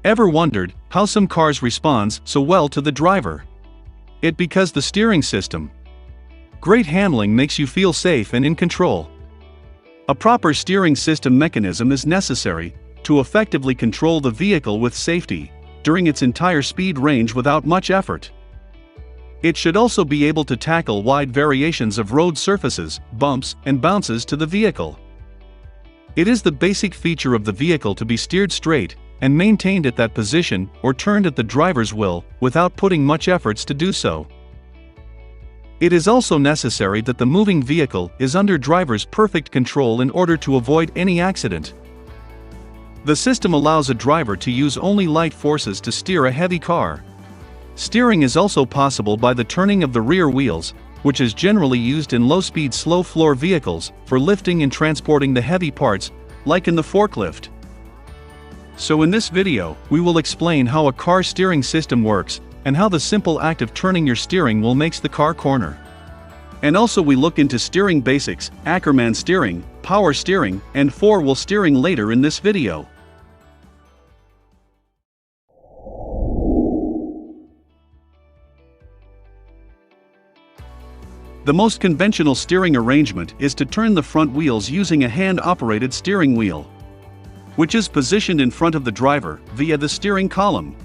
Ever wondered how some cars respond so well to the driver? It's because the steering system. Great handling makes you feel safe and in control. A proper steering system mechanism is necessary to effectively control the vehicle with safety during its entire speed range without much effort. It should also be able to tackle wide variations of road surfaces, bumps, and bounces to the vehicle. It is the basic feature of the vehicle to be steered straight and maintained at that position or turned at the driver's will without putting much efforts to do so. It is also necessary that the moving vehicle is under driver's perfect control in order to avoid any accident. The system allows a driver to use only light forces to steer a heavy car. Steering is also possible by the turning of the rear wheels, which is generally used in low-speed slow-floor vehicles for lifting and transporting the heavy parts, like in the forklift. So in this video, we will explain how a car steering system works, and how the simple act of turning your steering wheel makes the car corner. And also we look into steering basics, Ackermann steering, power steering, and four-wheel steering later in this video. The most conventional steering arrangement is to turn the front wheels using a hand-operated steering wheel, which is positioned in front of the driver via the steering column,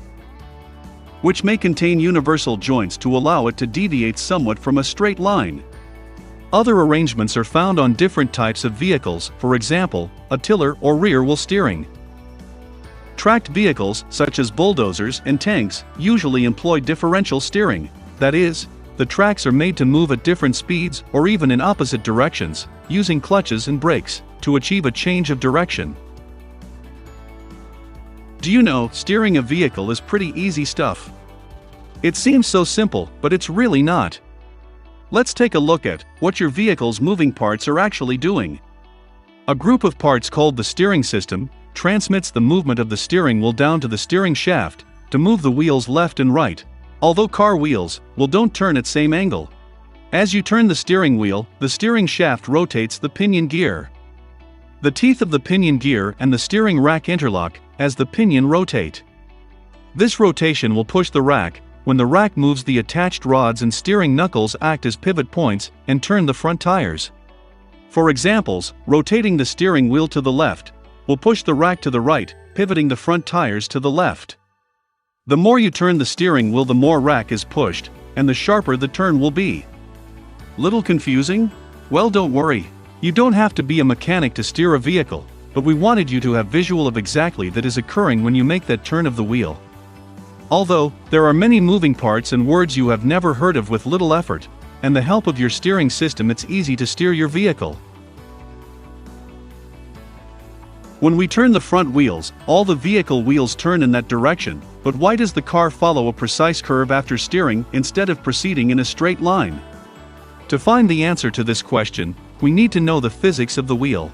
which may contain universal joints to allow it to deviate somewhat from a straight line. Other arrangements are found on different types of vehicles, for example, a tiller or rear wheel steering. Tracked vehicles, such as bulldozers and tanks, usually employ differential steering, that is, the tracks are made to move at different speeds or even in opposite directions, using clutches and brakes to achieve a change of direction. Do you know, steering a vehicle is pretty easy stuff? It seems so simple, but it's really not. Let's take a look at what your vehicle's moving parts are actually doing. A group of parts called the steering system transmits the movement of the steering wheel down to the steering shaft to move the wheels left and right, although car wheels don't turn at same angle. As you turn the steering wheel, the steering shaft rotates the pinion gear. The teeth of the pinion gear and the steering rack interlock as the pinion rotate. This rotation will push the rack. When the rack moves, the attached rods and steering knuckles act as pivot points and turn the front tires. For examples, rotating the steering wheel to the left will push the rack to the right, pivoting the front tires to the left. The more you turn the steering wheel, the more rack is pushed, and the sharper the turn will be. Little confusing? Well, don't worry. You don't have to be a mechanic to steer a vehicle, but we wanted you to have visual of exactly that is occurring when you make that turn of the wheel. Although, there are many moving parts and words you have never heard of, with little effort and the help of your steering system, it's easy to steer your vehicle. When we turn the front wheels, all the vehicle wheels turn in that direction, but why does the car follow a precise curve after steering instead of proceeding in a straight line? To find the answer to this question, we need to know the physics of the wheel.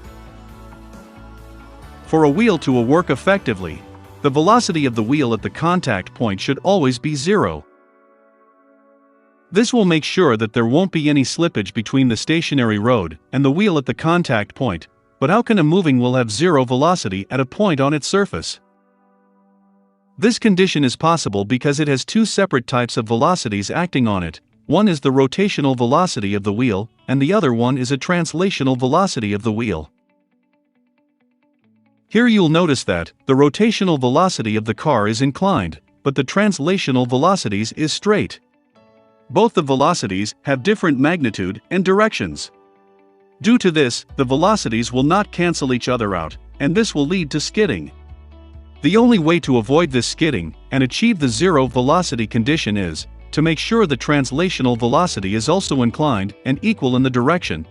For a wheel to work effectively, the velocity of the wheel at the contact point should always be zero. This will make sure that there won't be any slippage between the stationary road and the wheel at the contact point. But how can a moving wheel have zero velocity at a point on its surface? This condition is possible because it has two separate types of velocities acting on it. One is the rotational velocity of the wheel, and the other one is a translational velocity of the wheel. Here you'll notice that the rotational velocity of the car is inclined, but the translational velocities is straight. Both the velocities have different magnitude and directions. Due to this, the velocities will not cancel each other out, and this will lead to skidding. The only way to avoid this skidding and achieve the zero velocity condition is to make sure the translational velocity is also inclined and equal in the direction.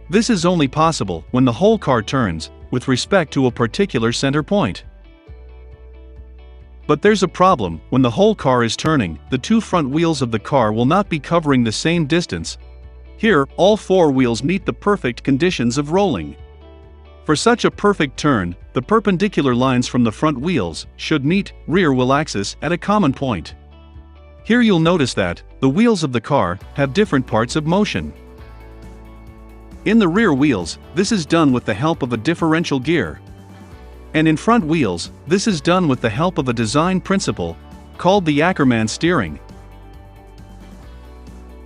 This is only possible when the whole car turns with respect to a particular center point. But there's a problem: when the whole car is turning, the two front wheels of the car will not be covering the same distance. Here, all four wheels meet the perfect conditions of rolling. For such a perfect turn, the perpendicular lines from the front wheels should meet rear wheel axis at a common point. Here you'll notice that the wheels of the car have different parts of motion. In the rear wheels, this is done with the help of a differential gear. And in front wheels, this is done with the help of a design principle called the Ackermann steering.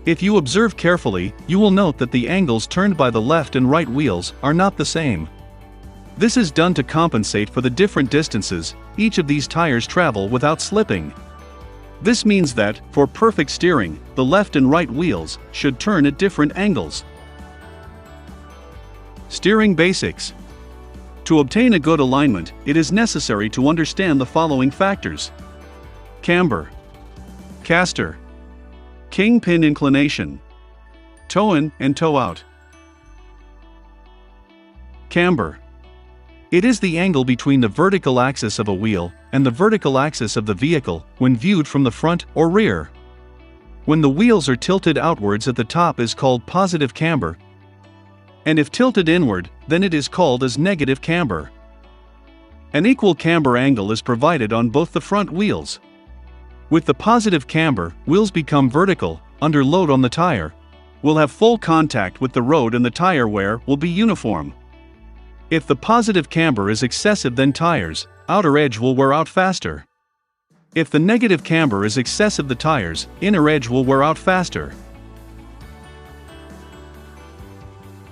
If you observe carefully, you will note that the angles turned by the left and right wheels are not the same. This is done to compensate for the different distances each of these tires travel without slipping. This means that, for perfect steering, the left and right wheels should turn at different angles. Steering basics. To obtain a good alignment, it is necessary to understand the following factors: camber, caster, kingpin inclination, toe in and toe out. Camber. It is the angle between the vertical axis of a wheel and the vertical axis of the vehicle when viewed from the front or rear. When the wheels are tilted outwards at the top is called positive camber, and if tilted inward, then it is called as negative camber. An equal camber angle is provided on both the front wheels. With the positive camber, wheels become vertical, under load on the tire, will have full contact with the road and the tire wear will be uniform. If the positive camber is excessive, then tires' outer edge will wear out faster. If the negative camber is excessive, the tires' inner edge will wear out faster.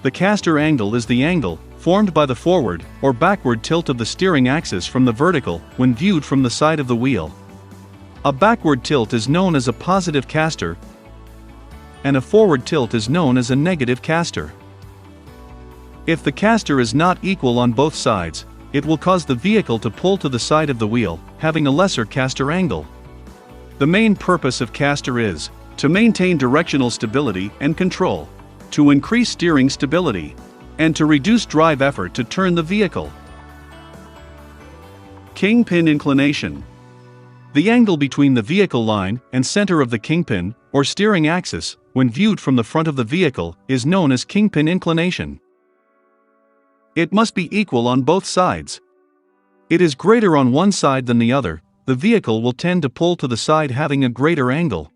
The caster angle is the angle formed by the forward or backward tilt of the steering axis from the vertical when viewed from the side of the wheel. A backward tilt is known as a positive caster, and a forward tilt is known as a negative caster. If the caster is not equal on both sides, it will cause the vehicle to pull to the side of the wheel, having a lesser caster angle. The main purpose of caster is to maintain directional stability and control, to increase steering stability, and to reduce drive effort to turn the vehicle. Kingpin inclination. The angle between the vehicle line and center of the kingpin, or steering axis, when viewed from the front of the vehicle, is known as kingpin inclination. It must be equal on both sides. It is greater on one side than the other, the vehicle will tend to pull to the side having a greater angle.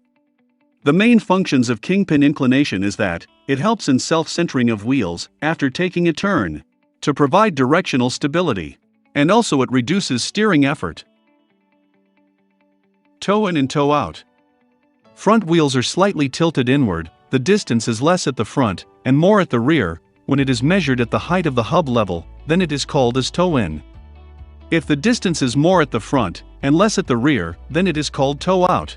The main functions of kingpin inclination is that it helps in self-centering of wheels after taking a turn, to provide directional stability, and also it reduces steering effort. Toe in and toe out. Front wheels are slightly tilted inward, the distance is less at the front and more at the rear. When it is measured at the height of the hub level, then it is called as toe in. If the distance is more at the front and less at the rear, then it is called toe out.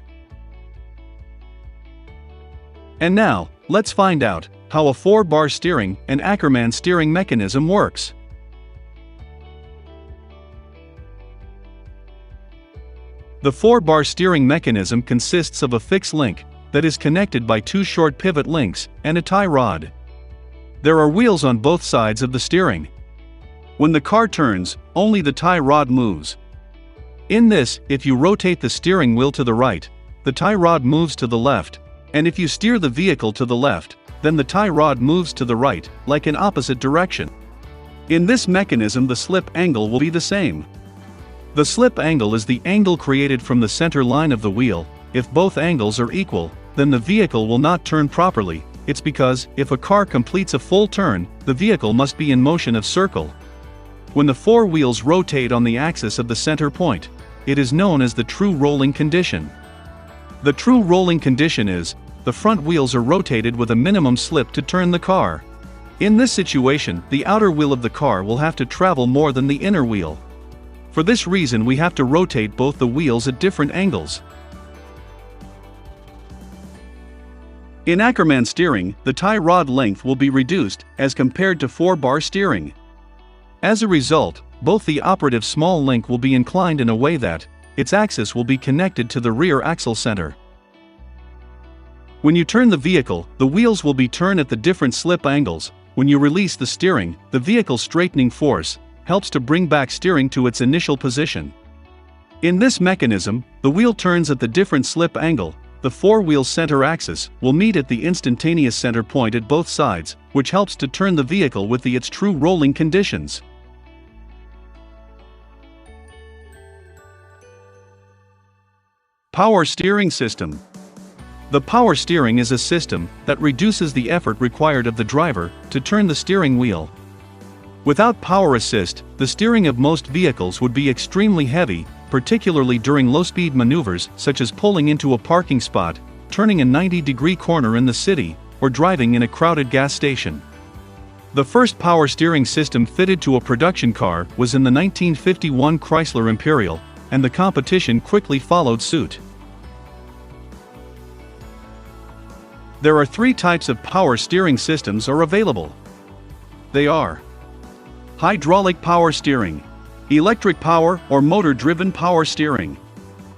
And now, let's find out how a 4-bar steering and Ackermann steering mechanism works. The 4-bar steering mechanism consists of a fixed link that is connected by 2 short pivot links and a tie rod. There are wheels on both sides of the steering. When the car turns, only the tie rod moves. In this, if you rotate the steering wheel to the right, the tie rod moves to the left, and if you steer the vehicle to the left, then the tie rod moves to the right, like in opposite direction. In this mechanism, the slip angle will be the same. The slip angle is the angle created from the center line of the wheel. If both angles are equal, then the vehicle will not turn properly. It's because, if a car completes a full turn, the vehicle must be in motion of circle. When the 4 wheels rotate on the axis of the center point, it is known as the true rolling condition. The true rolling condition is, the front wheels are rotated with a minimum slip to turn the car. In this situation, the outer wheel of the car will have to travel more than the inner wheel. For this reason, we have to rotate both the wheels at different angles. In Ackermann steering, the tie rod length will be reduced as compared to 4-bar steering. As a result, both the operative small link will be inclined in a way that its axis will be connected to the rear axle center. When you turn the vehicle, the wheels will be turned at the different slip angles. When you release the steering, the vehicle's straightening force helps to bring back steering to its initial position. In this mechanism, the wheel turns at the different slip angle. The 4-wheel center axis will meet at the instantaneous center point at both sides, which helps to turn the vehicle with its true rolling conditions. Power steering system. The power steering is a system that reduces the effort required of the driver to turn the steering wheel. Without power assist, the steering of most vehicles would be extremely heavy, particularly during low-speed maneuvers such as pulling into a parking spot, turning a 90-degree corner in the city, or driving in a crowded gas station. The first power steering system fitted to a production car was in the 1951 Chrysler Imperial, and the competition quickly followed suit. There are 3 types of power steering systems are available. They are hydraulic power steering, electric power or motor-driven power steering,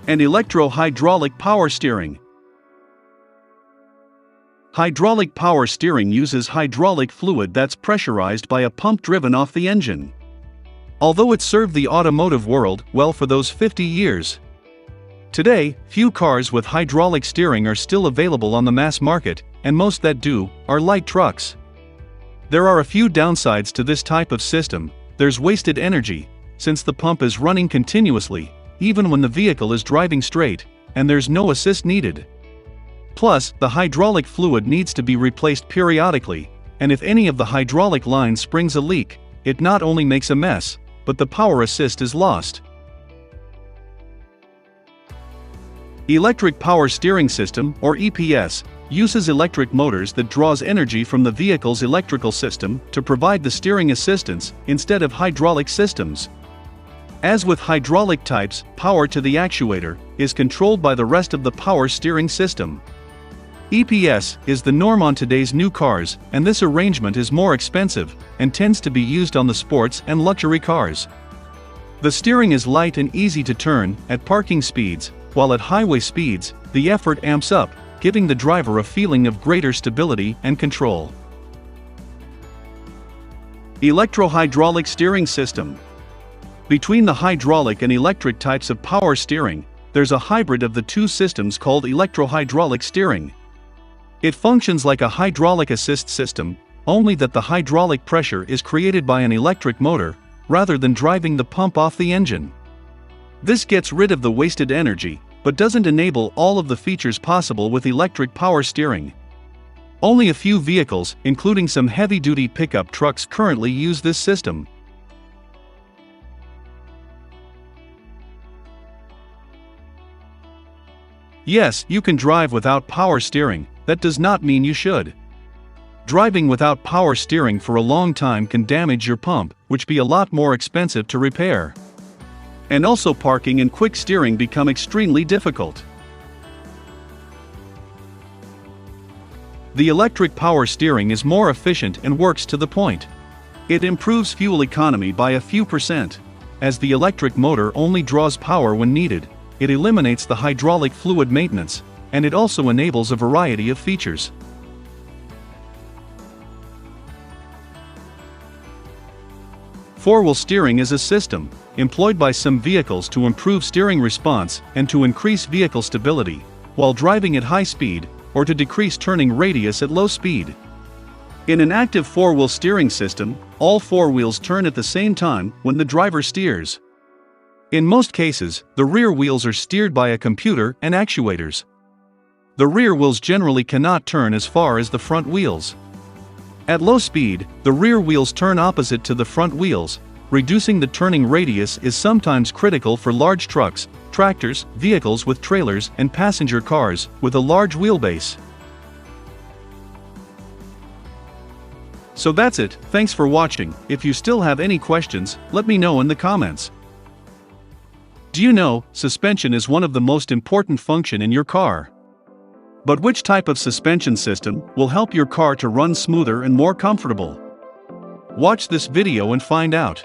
and electro-hydraulic power steering. Hydraulic power steering uses hydraulic fluid that's pressurized by a pump driven off the engine. Although it served the automotive world well for those 50 years. Today, few cars with hydraulic steering are still available on the mass market, and most that do are light trucks. There are a few downsides to this type of system. There's wasted energy, since the pump is running continuously, even when the vehicle is driving straight, and there's no assist needed. Plus, the hydraulic fluid needs to be replaced periodically, and if any of the hydraulic line springs a leak, it not only makes a mess, but the power assist is lost. Electric Power Steering System, or EPS, uses electric motors that draws energy from the vehicle's electrical system to provide the steering assistance instead of hydraulic systems. As with hydraulic types, power to the actuator is controlled by the rest of the power steering system. EPS is the norm on today's new cars, and this arrangement is more expensive and tends to be used on the sports and luxury cars. The steering is light and easy to turn at parking speeds, while at highway speeds, the effort amps up, giving the driver a feeling of greater stability and control. Electro-hydraulic steering system. Between the hydraulic and electric types of power steering, there's a hybrid of the 2 systems called electro-hydraulic steering. It functions like a hydraulic assist system, only that the hydraulic pressure is created by an electric motor, rather than driving the pump off the engine. This gets rid of the wasted energy, but doesn't enable all of the features possible with electric power steering. Only a few vehicles, including some heavy-duty pickup trucks, currently use this system. Yes, you can drive without power steering, that does not mean you should. Driving without power steering for a long time can damage your pump, which be a lot more expensive to repair. And also parking and quick steering become extremely difficult. The electric power steering is more efficient and works to the point. It improves fuel economy by a few %. As the electric motor only draws power when needed, it eliminates the hydraulic fluid maintenance, and it also enables a variety of features. Four-wheel steering is a system employed by some vehicles to improve steering response and to increase vehicle stability while driving at high speed, or to decrease turning radius at low speed. In an active four-wheel steering system, all 4 wheels turn at the same time when the driver steers. In most cases, the rear wheels are steered by a computer and actuators. The rear wheels generally cannot turn as far as the front wheels. At low speed, the rear wheels turn opposite to the front wheels. Reducing the turning radius is sometimes critical for large trucks, tractors, vehicles with trailers, and passenger cars with a large wheelbase. So that's it, thanks for watching. If you still have any questions, let me know in the comments. Do you know, suspension is one of the most important functions in your car? But which type of suspension system will help your car to run smoother and more comfortable? Watch this video and find out.